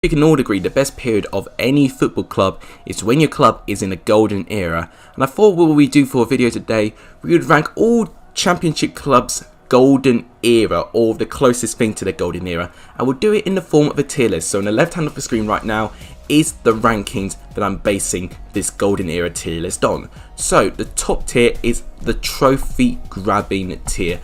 We can all agree the best period of any football club is when your club is in a golden era, and I thought what we do for a video today, we would rank all championship clubs golden era, or the closest thing to the golden era, and we'll do it in the form of a tier list. So on the left hand of the screen right now is the rankings that I'm basing this golden era tier list on. So the top tier is the trophy grabbing tier.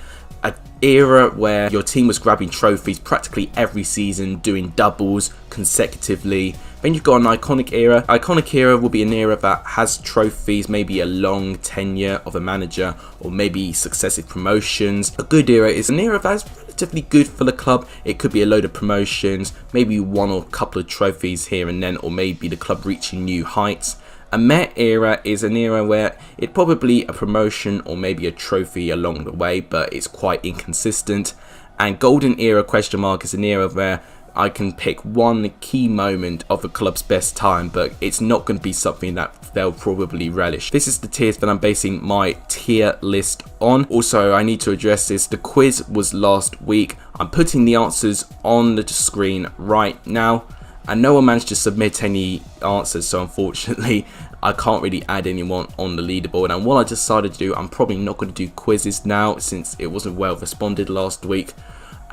Era where your team was grabbing trophies practically every season, doing doubles consecutively. Then you've got an iconic era. Iconic era will be an era that has trophies, maybe a long tenure of a manager, or maybe successive promotions. A good era is an era that is relatively good for the club. It could be a load of promotions, maybe one or a couple of trophies here and then, or maybe the club reaching new heights. A meh era is an era where it's probably a promotion or maybe a trophy along the way, but it's quite inconsistent. And golden era question mark is an era where I can pick one key moment of a club's best time, but it's not going to be something that they'll probably relish. This is the tiers that I'm basing my tier list on. Also, I need to address this. The quiz was last week. I'm putting the answers on the screen right now, and no one managed to submit any answers, so unfortunately I can't really add anyone on the leaderboard. And what I decided to do, I'm probably not going to do quizzes now since it wasn't well responded last week,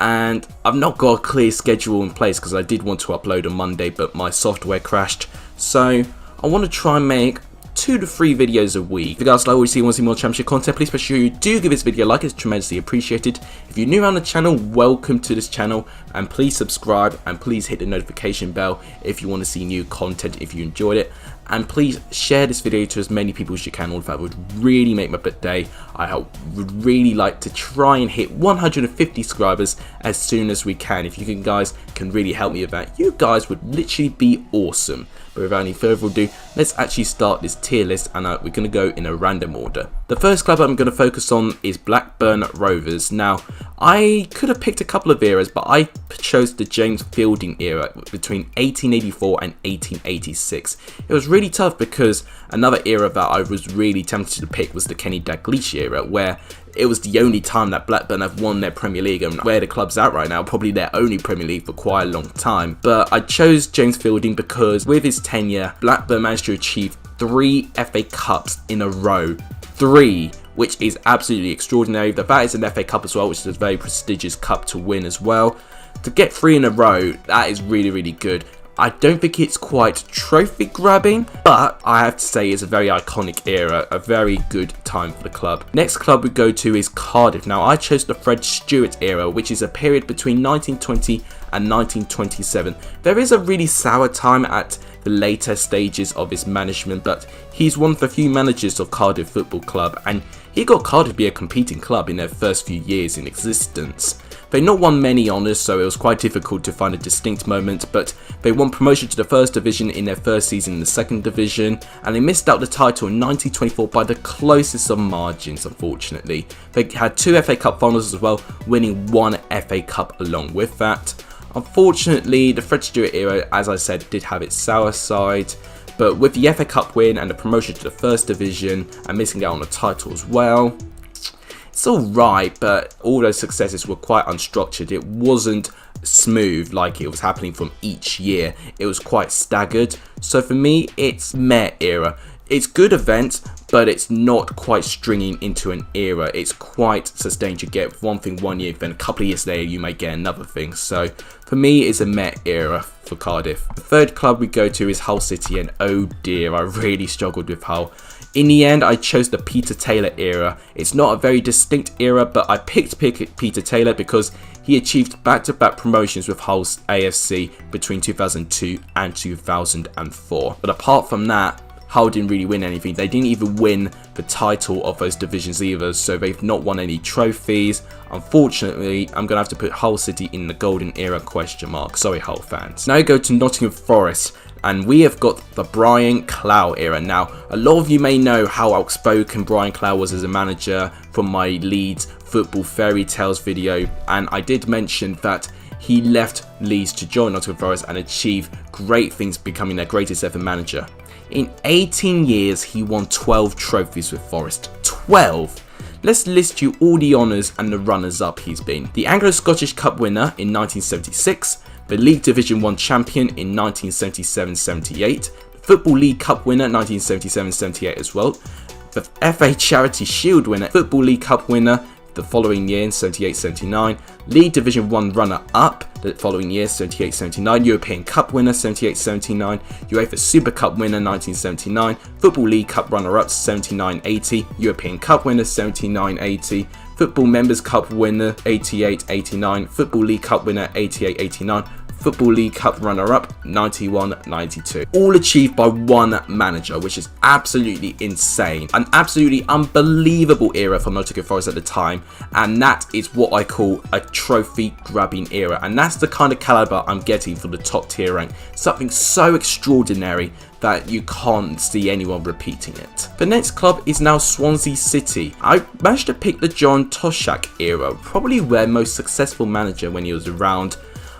and I've not got a clear schedule in place because I did want to upload on Monday but my software crashed. So I want to try and make 2 to 3 videos a week. If you guys like what you see and want to see more championship content, please make sure you do give this video a like. It's tremendously appreciated. If you're new around the channel, welcome to this channel, and please subscribe and please hit the notification bell if you want to see new content if you enjoyed it. And please share this video to as many people as you can. All of that would really make my day. I would really like to try and hit 150 subscribers as soon as we can. If you guys can really help me with that, you guys would literally be awesome. But without any further ado, let's actually start this tier list, and we're going to go in a random order. The first club I'm going to focus on is Blackburn Rovers. Now, I could have picked a couple of eras, but I chose the James Fielding era between 1884 and 1886. It was really tough because another era that I was really tempted to pick was the Kenny Dalglish era, where it was the only time that Blackburn have won their Premier League, and where the club's at right now, probably their only Premier League for quite a long time. But I chose James Fielding because with his tenure, Blackburn managed to achieve 3 FA Cups in a row. 3, which is absolutely extraordinary. That is an FA Cup as well, which is a very prestigious cup to win as well. To get 3 in a row, that is really, really good. I don't think it's quite trophy grabbing, but I have to say it's a very iconic era, a very good time for the club. Next club we go to is Cardiff. Now, I chose the Fred Stewart era, which is a period between 1920 and 1927. There is a really sour time at the later stages of his management, but he's one of the few managers of Cardiff Football Club, and he got Cardiff to be a competing club in their first few years in existence. They not won many honours, so it was quite difficult to find a distinct moment, but they won promotion to the first division in their first season in the second division, and they missed out the title in 1924 by the closest of margins, unfortunately. They had 2 FA Cup finals as well, winning 1 FA Cup along with that. Unfortunately, the Fred Stewart era, as I said, did have its sour side, but with the FA Cup win and the promotion to the first division and missing out on the title as well, it's alright, but all those successes were quite unstructured. It wasn't smooth like it was happening from each year. It was quite staggered. So for me, it's meh era. It's good events, but it's not quite stringing into an era. It's quite sustained. You get one thing one year, then a couple of years later you may get another thing. So for me, it's a meh era for Cardiff. The third club we go to is Hull City, and oh dear, I really struggled with Hull. In the end, I chose the Peter Taylor era. It's not a very distinct era, but I picked Peter Taylor because he achieved back-to-back promotions with Hull's AFC between 2002 and 2004. But apart from that, Hull didn't really win anything. They didn't even win the title of those divisions either, so they've not won any trophies. Unfortunately, I'm going to have to put Hull City in the golden era question mark. Sorry, Hull fans. Now we go to Nottingham Forest, and we have got the Brian Clough era. Now, a lot of you may know how outspoken Brian Clough was as a manager from my Leeds Football Fairy Tales video, and I did mention that he left Leeds to join Nottingham Forest and achieve great things, becoming their greatest ever manager. In 18 years, he won 12 trophies with Forest. 12! Let's list you all the honours and the runners-up he's been. The Anglo-Scottish Cup winner in 1976, the League Division 1 champion in 1977-78, Football League Cup winner 1977-78 as well, the FA Charity Shield winner, Football League Cup winner the following year in 78-79, League Division 1 runner-up the following year 78-79, European Cup winner 78-79, UEFA Super Cup winner 1979, Football League Cup runner-up 79-80, European Cup winner 79-80, Football Members Cup winner 88-89, Football League Cup winner 88-89, Football League Cup runner-up 91-92. All achieved by one manager, which is absolutely insane. An absolutely unbelievable era for Nottingham Forest at the time, and that is what I call a trophy grabbing era, and that's the kind of caliber I'm getting from the top tier rank. Something so extraordinary that you can't see anyone repeating it. The next club is now Swansea City. I managed to pick the John Toshack era, probably their most successful manager when he was around.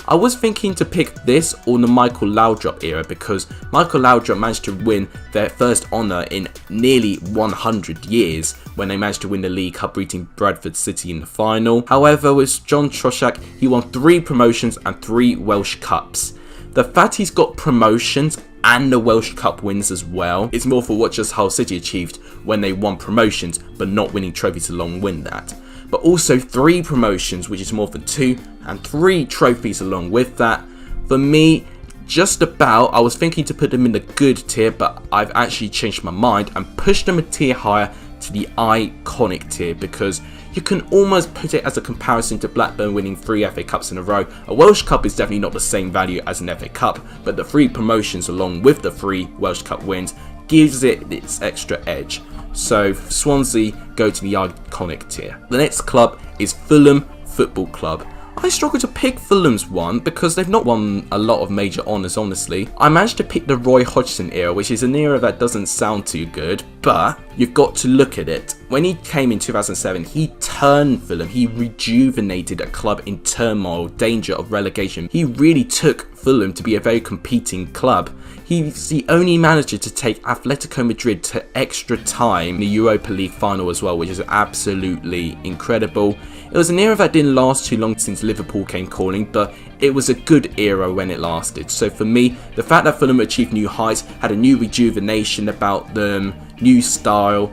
I was thinking to pick this or the Michael Laudrup era, because Michael Laudrup managed to win their first honour in nearly 100 years when they managed to win the League Cup, beating Bradford City in the final. However, with John Toshack, he won 3 promotions and 3 Welsh Cups. The fact he's got promotions and the Welsh Cup wins as well is more for what just Hull City achieved when they won promotions but not winning trophies along with that. But also 3 promotions, which is more than 2, and 3 trophies along with that. For me, just about, I was thinking to put them in the good tier, but I've actually changed my mind and pushed them a tier higher to the iconic tier, because you can almost put it as a comparison to Blackburn winning 3 FA Cups in a row. A Welsh Cup is definitely not the same value as an FA Cup, but the 3 promotions along with the 3 Welsh Cup wins gives it its extra edge. So Swansea go to the iconic tier. The next club is Fulham Football Club. I struggle to pick Fulham's one because they've not won a lot of major honours, honestly. I managed to pick the Roy Hodgson era, which is an era that doesn't sound too good, but you've got to look at it. When he came in 2007, he turned Fulham, he rejuvenated a club in turmoil, danger of relegation. He really took Fulham to be a very competing club. He's the only manager to take Atletico Madrid to extra time in the Europa League final as well, which is absolutely incredible. It was an era that didn't last too long since Liverpool came calling, but it was a good era when it lasted. So for me, the fact that Fulham achieved new heights, had a new rejuvenation about them, new style,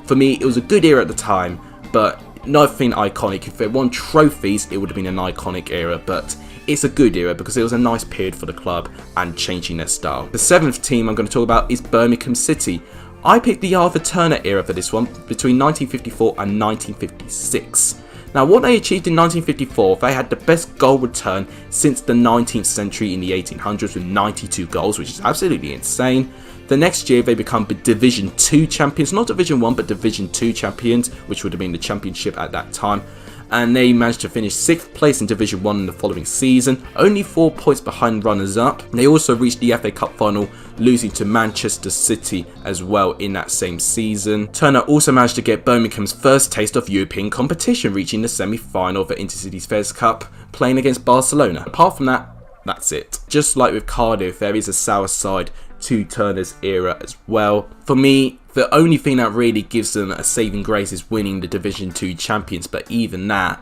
for me it was a good era at the time, but nothing iconic. If they won trophies, it would have been an iconic era, but it's a good era because it was a nice period for the club and changing their style. The 7th team I'm going to talk about is Birmingham City. I picked the Arthur Turner era for this one, between 1954 and 1956. Now, what they achieved in 1954, they had the best goal return since the 19th century in the 1800s with 92 goals, which is absolutely insane. The next year, they become Division 2 champions, not Division 1, but Division 2 champions, which would have been the championship at that time. And they managed to finish 6th place in Division 1 in the following season, only 4 points behind runners-up. They also reached the FA Cup final, losing to Manchester City as well in that same season. Turner also managed to get Birmingham's first taste of European competition, reaching the semi-final of the Intercities Fairs Cup, playing against Barcelona. Apart from that, that's it. Just like with Cardiff, there is a sour side to Turner's era as well. For me, the only thing that really gives them a saving grace is winning the Division 2 champions, but even that,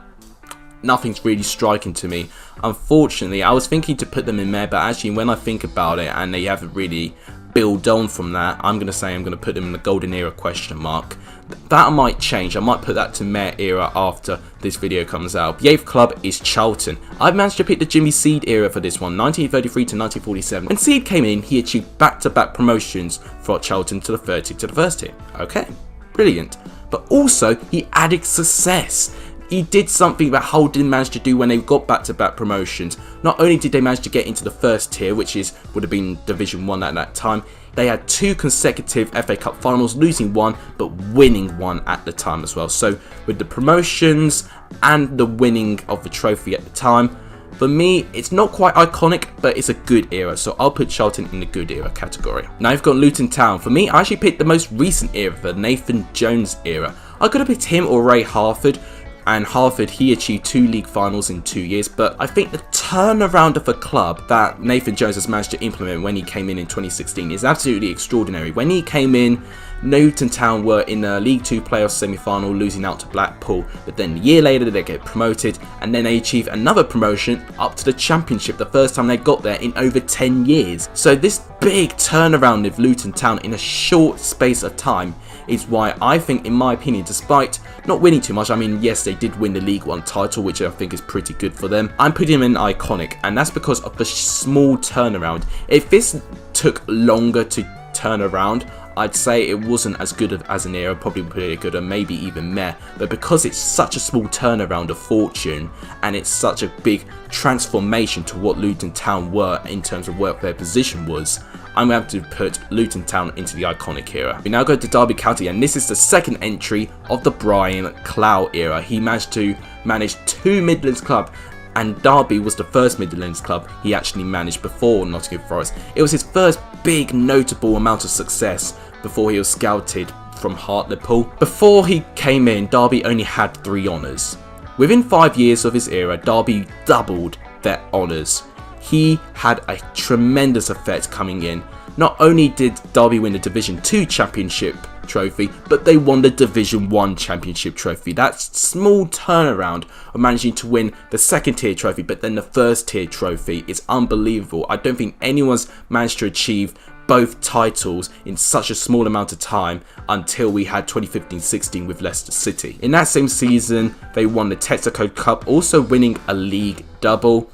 nothing's really striking to me. Unfortunately, I was thinking to put them in there, but actually when I think about it and they haven't really built on from that, I'm going to say I'm going to put them in the golden era question mark. That might change. I might put that to Mare era after this video comes out. The 8th club is Charlton. I've managed to pick the Jimmy Seed era for this one, 1933 to 1947. When Seed came in, he achieved back-to-back promotions for Charlton to the 3rd tier to the 1st tier. Okay, brilliant. But also, he added success. He did something that Hull didn't manage to do when they got back-to-back promotions. Not only did they manage to get into the 1st tier, which would have been Division 1 at that time, they had 2 consecutive FA Cup finals, losing 1 but winning 1 at the time as well. So with the promotions and the winning of the trophy at the time, for me, it's not quite iconic, but it's a good era. So I'll put Charlton in the good era category. Now you've got Luton Town. For me, I actually picked the most recent era, the Nathan Jones era. I could have picked him or Ray Harford. and Harvard, he achieved 2 league finals in 2 years. But I think the turnaround of a club that Nathan Jones has managed to implement when he came in 2016 is absolutely extraordinary. When he came in, Luton Town were in a League 2 playoff semi-final, losing out to Blackpool, but then a year later they get promoted, and then they achieve another promotion up to the Championship, the first time they got there in over 10 years. So this big turnaround of Luton Town in a short space of time is why I think, in my opinion, despite not winning too much, I mean, yes, they did win the League 1 title, which I think is pretty good for them, I'm putting them in iconic, and that's because of the small turnaround. If this took longer to turn around, I'd say it wasn't as good as an era, probably pretty good, or maybe even meh. But because it's such a small turnaround of fortune, and it's such a big transformation to what Luton Town were in terms of what their position was, I'm going to put Luton Town into the iconic era. We now go to Derby County, and this is the second entry of the Brian Clough era. He managed to manage 2 Midlands clubs, and Derby was the first Midlands club he actually managed before Nottingham Forest. It was his first big notable amount of success before he was scouted from Hartlepool. Before he came in, Derby only had 3 honours. Within 5 years of his era, Derby doubled their honours. He had a tremendous effect coming in. Not only did Derby win the Division 2 Championship trophy, but they won the Division 1 Championship trophy. That small turnaround of managing to win the second tier trophy, but then the first tier trophy is unbelievable. I don't think anyone's managed to achieve both titles in such a small amount of time until we had 2015-16 with Leicester City. In that same season, they won the Texaco Cup, also winning a league double.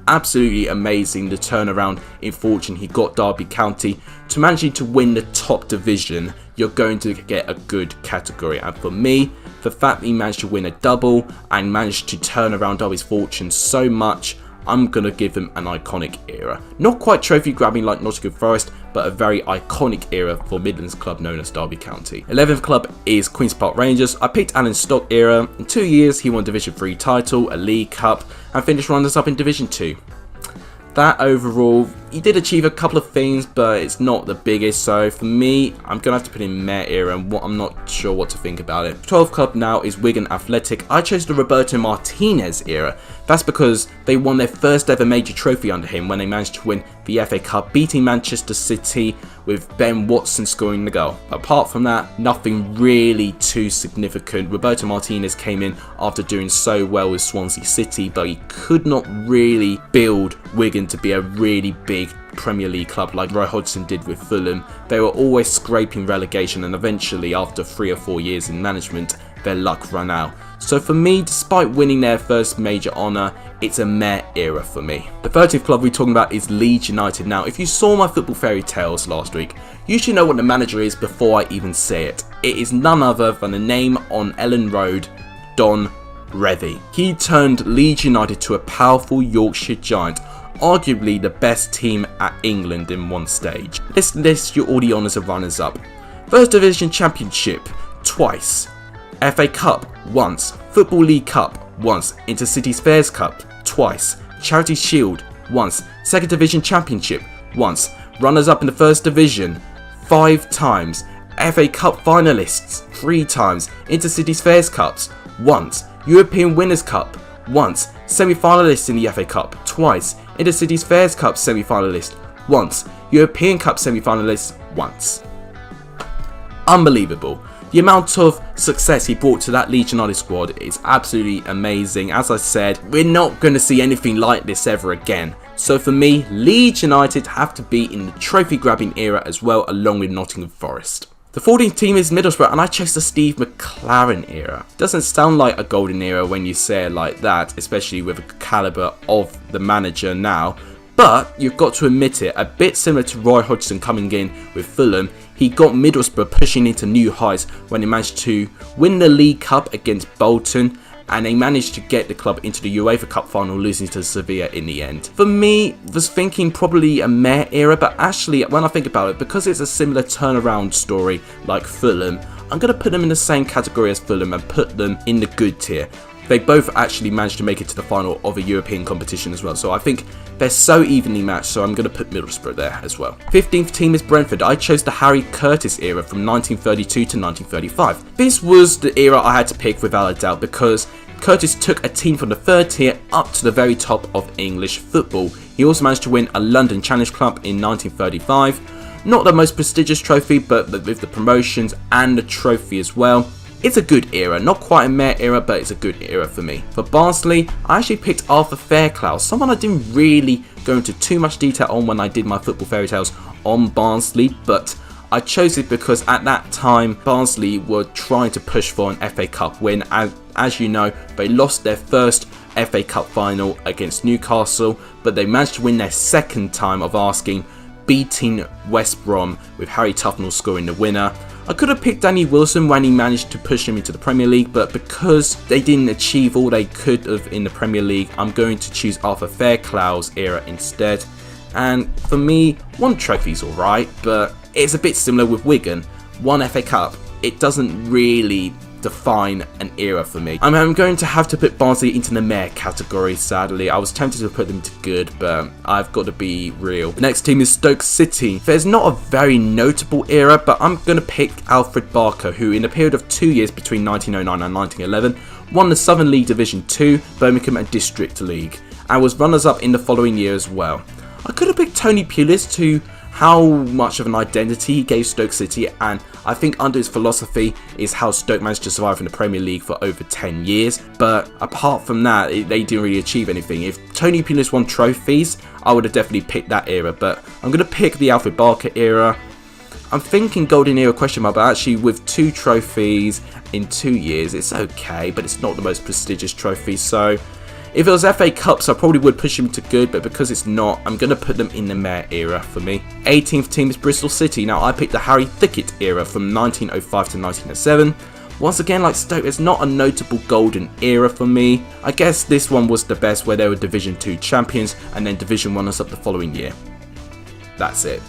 Absolutely amazing, the turnaround in fortune he got Derby County to managing to win the top division. You're going to get a good category, and for me, the fact that he managed to win a double and managed to turn around Derby's fortune so much, I'm going to give him an iconic era. Not quite trophy grabbing like Nottingham Forest, but a very iconic era for Midlands club known as Derby County. 11th club is Queen's Park Rangers. I picked Alan Stock era. In 2 years he won Division 3 title, a League Cup, and finished runners up in Division 2. That overall, he did achieve a couple of things, but it's not the biggest. So for me, I'm going to have to put in Meh era, and I'm not sure what to think about it. 12th club now is Wigan Athletic. I chose the Roberto Martinez era. That's because they won their first ever major trophy under him when they managed to win the FA Cup, beating Manchester City with Ben Watson scoring the goal. Apart from that, nothing really too significant. Roberto Martinez came in after doing so well with Swansea City, but he could not really build Wigan to be a really big Premier League club like Roy Hodgson did with Fulham. They were always scraping relegation, and eventually after 3 or 4 years in management, their luck ran out. So for me, despite winning their first major honour, it's a meh era for me. The 13th club we're talking about is Leeds United. Now, if you saw my Football Fairy Tales last week, you should know what the manager is before I even say it. It is none other than the name on Ellen Road, Don Revie. He turned Leeds United to a powerful Yorkshire giant, arguably the best team at England in one stage. Let's list your all the honours of runners-up. First Division Championship, twice. FA Cup, once. Football League Cup, once. Intercities Fairs Cup, twice. Charity Shield, once. Second Division Championship, once. Runners-up in the First Division, 5 times. FA Cup finalists, 3 times. Intercities Fairs Cups, once. European Winners' Cup, once. Semi-finalists in the FA Cup, twice. Intercities Fairs Cup semi-finalist, once. European Cup semi-finalist, once. Unbelievable. The amount of success he brought to that Leeds United squad is absolutely amazing. As I said, we're not going to see anything like this ever again. So for me, Leeds United have to be in the trophy grabbing era as well, along with Nottingham Forest. The 14th team is Middlesbrough, and I chose the Steve McClaren era. Doesn't sound like a golden era when you say it like that, especially with the calibre of the manager now. But you've got to admit it, a bit similar to Roy Hodgson coming in with Fulham, he got Middlesbrough pushing into new heights when he managed to win the League Cup against Bolton, and they managed to get the club into the UEFA Cup final, losing to Sevilla in the end. For me, I was thinking probably a meh era, but actually when I think about it, because it's a similar turnaround story like Fulham, I'm going to put them in the same category as Fulham and put them in the good tier. They both actually managed to make it to the final of a European competition as well, so I think they're so evenly matched, so I'm going to put Middlesbrough there as well. 15th team is Brentford. I chose the Harry Curtis era from 1932 to 1935. This was the era I had to pick without a doubt, because Curtis took a team from the 3rd tier up to the very top of English football. He also managed to win a London Challenge Club in 1935. Not the most prestigious trophy, but with the promotions and the trophy as well. It's a good era, not quite a meh era, but it's a good era for me. For Barnsley, I actually picked Arthur Fairclough, someone I didn't really go into too much detail on when I did my Football Fairy Tales on Barnsley, but I chose it because at that time Barnsley were trying to push for an FA Cup win. As you know, they lost their first FA Cup final against Newcastle, but they managed to win their second time of asking, beating West Brom with Harry Tufnell scoring the winner. I could have picked Danny Wilson when he managed to push him into the Premier League, but because they didn't achieve all they could have in the Premier League, I'm going to choose Arthur Fairclough's era instead. And for me, one trophy's alright, but it's a bit similar with Wigan. One FA Cup, it doesn't really define an era for me. I'm going to have to put Barnsley into the meh category, sadly. I was tempted to put them to good, but I've got to be real. The next team is Stoke City. There's not a very notable era, but I'm going to pick Alfred Barker, who in a period of 2 years between 1909 and 1911 won the Southern League Division 2, Birmingham and District League, and was runners-up in the following year as well. I could have picked Tony Pulis to how much of an identity he gave Stoke City, and I think under his philosophy is how Stoke managed to survive in the Premier League for over 10 years. But apart from that, they didn't really achieve anything. If Tony Pulis won trophies, I would have definitely picked that era, but I'm going to pick the Alfred Barker era. I'm thinking Golden Era question mark, but actually with 2 trophies in 2 years, it's okay, but it's not the most prestigious trophy, so if it was FA Cups, I probably would push him to good, but because it's not, I'm going to put them in the meh era for me. 18th team is Bristol City. Now, I picked the Harry Thickett era from 1905 to 1907. Once again, like Stoke, it's not a notable golden era for me. I guess this one was the best, where they were Division 2 champions and then Division 1 us up the following year. That's it.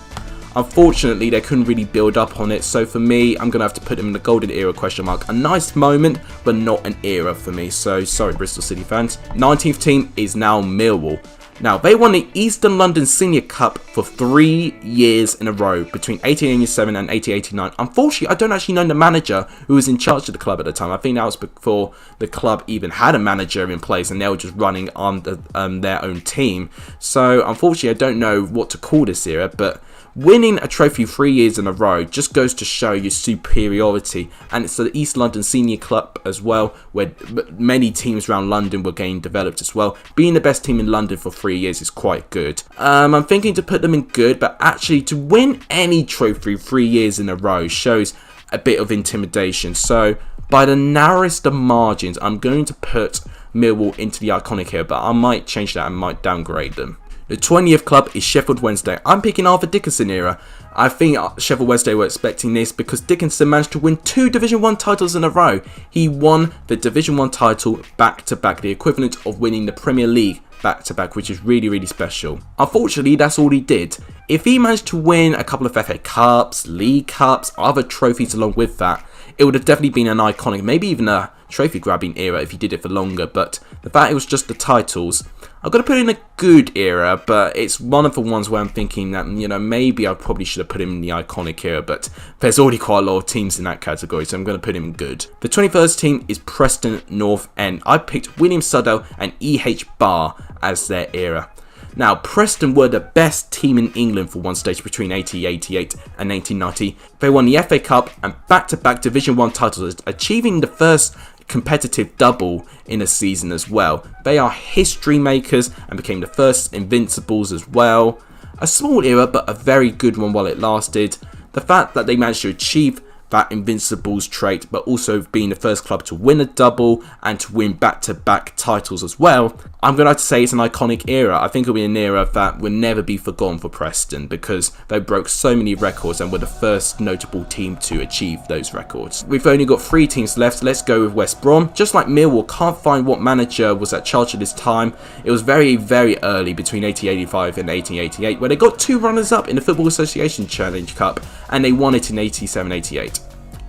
Unfortunately, they couldn't really build up on it, so for me, I'm going to have to put them in the golden era question mark. A nice moment, but not an era for me, so sorry Bristol City fans. 19th team is now Millwall. Now, they won the Eastern London Senior Cup for 3 years in a row, between 1887 and 1889. Unfortunately, I don't actually know the manager who was in charge of the club at the time. I think that was before the club even had a manager in place, and they were just running on their own team. So, unfortunately, I don't know what to call this era, but winning a trophy 3 years in a row just goes to show your superiority, and it's the East London Senior Club as well, where many teams around London were getting developed as well. Being the best team in London for 3 years is quite good. I'm thinking to put them in good, but actually to win any trophy 3 years in a row shows a bit of intimidation. So by the narrowest of margins, I'm going to put Millwall into the iconic era, but I might change that and might downgrade them. The 20th club is Sheffield Wednesday. I'm picking Arthur Dickinson era. I think Sheffield Wednesday were expecting this because Dickinson managed to win 2 Division 1 titles in a row. He won the Division 1 title back to back, the equivalent of winning the Premier League back to back, which is really, really special. Unfortunately, that's all he did. If he managed to win a couple of FA Cups, League Cups, other trophies along with that, it would have definitely been an iconic, maybe even a trophy grabbing era if he did it for longer, but the fact it was just the titles, I've got to put in a good era, but it's one of the ones where I'm thinking that, you know, maybe I probably should have put him in the iconic era, but there's already quite a lot of teams in that category, so I'm going to put him in good. The 21st team is Preston North End. I picked William Suddell and E.H. Barr as their era. Now, Preston were the best team in England for one stage between 1888 and 1890. They won the FA Cup and back-to-back Division 1 titles, achieving the first competitive double in a season as well. They are history makers and became the first Invincibles as well. A small era, but a very good one while it lasted. The fact that they managed to achieve that Invincibles trait, but also being the first club to win a double and to win back-to-back titles as well, I'm going to have to say it's an iconic era. I think it'll be an era that will never be forgotten for Preston because they broke so many records and were the first notable team to achieve those records. We've only got 3 teams left. Let's go with West Brom. Just like Millwall, can't find what manager was at charge at this time. It was very, very early between 1885 and 1888 where they got 2 runners-up in the Football Association Challenge Cup and they won it in 87-88.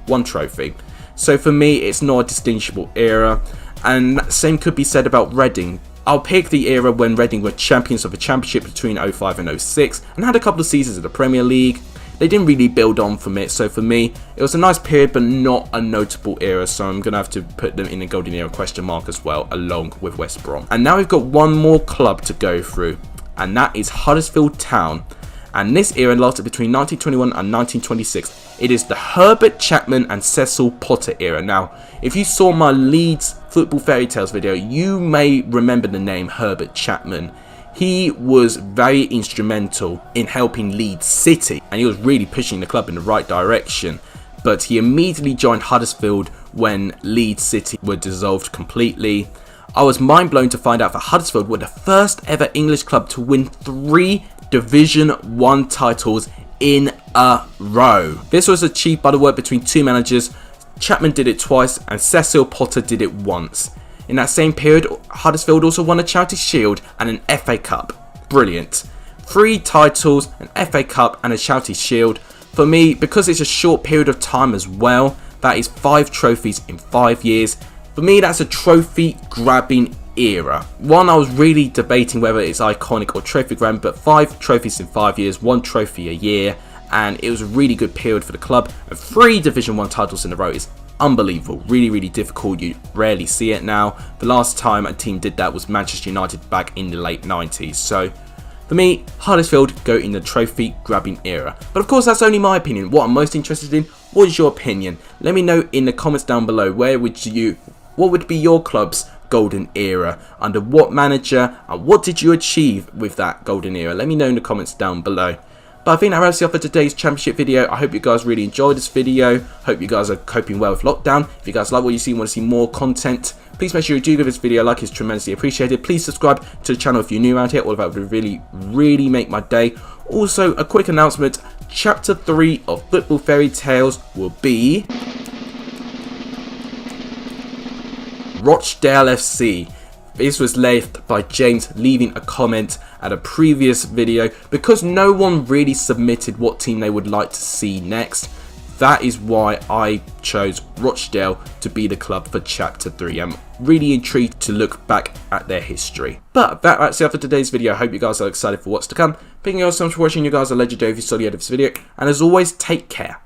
1 trophy. So for me, it's not a distinguishable era, and that same could be said about Reading. I'll pick the era when Reading were champions of the Championship between 05 and 06 and had a couple of seasons in the Premier League. they didn't really build on from it. So for me, it was a nice period, but not a notable era. So I'm going to have to put them in the golden era question mark as well, along with West Brom. And now we've got one more club to go through, and that is Huddersfield Town. And this era lasted between 1921 and 1926. It is the Herbert Chapman and Cecil Potter era. Now, if you saw my Leeds Football Fairy Tales video, you may remember the name Herbert Chapman. He was very instrumental in helping Leeds City, and he was really pushing the club in the right direction. But he immediately joined Huddersfield when Leeds City were dissolved completely. I was mind blown to find out that Huddersfield were the first ever English club to win 3 Division 1 titles in a row. This was achieved by the work between 2 managers. Chapman did it twice and Cecil Potter did it once. In that same period, Huddersfield also won a Charity Shield and an FA Cup. Brilliant. 3 titles, an FA Cup and a Charity Shield. For me, because it's a short period of time as well, that is 5 trophies in 5 years. For me, that's a trophy grabbing era. One, I was really debating whether it's iconic or trophy grabbing, but 5 trophies in 5 years, 1 trophy a year, and it was a really good period for the club. And 3 Division 1 titles in a row is unbelievable. Really difficult. You rarely see it now. The last time a team did that was Manchester United back in the late 90s. So for me, Huddersfield go in the trophy grabbing era. But of course, that's only my opinion. What I'm most interested in, what is your opinion? Let me know in the comments down below. What would be your club's golden era? Under what manager? And what did you achieve with that golden era? Let me know in the comments down below. But I think that wraps it up for today's championship video. I hope you guys really enjoyed this video. Hope you guys are coping well with lockdown. If you guys like what you see and want to see more content, please make sure you do give this video a like. It's tremendously appreciated. Please subscribe to the channel if you're new around here. All of that would really make my day. Also, a quick announcement. Chapter 3 of Football Fairy Tales will be Rochdale FC. This was left by James leaving a comment at a previous video because no one really submitted what team they would like to see next. That is why I chose Rochdale to be the club for Chapter 3. I'm really intrigued to look back at their history. But that wraps it up for today's video. I hope you guys are excited for what's to come. Thank you guys so much for watching. You guys are legendary if you saw the end of this video. And as always, take care.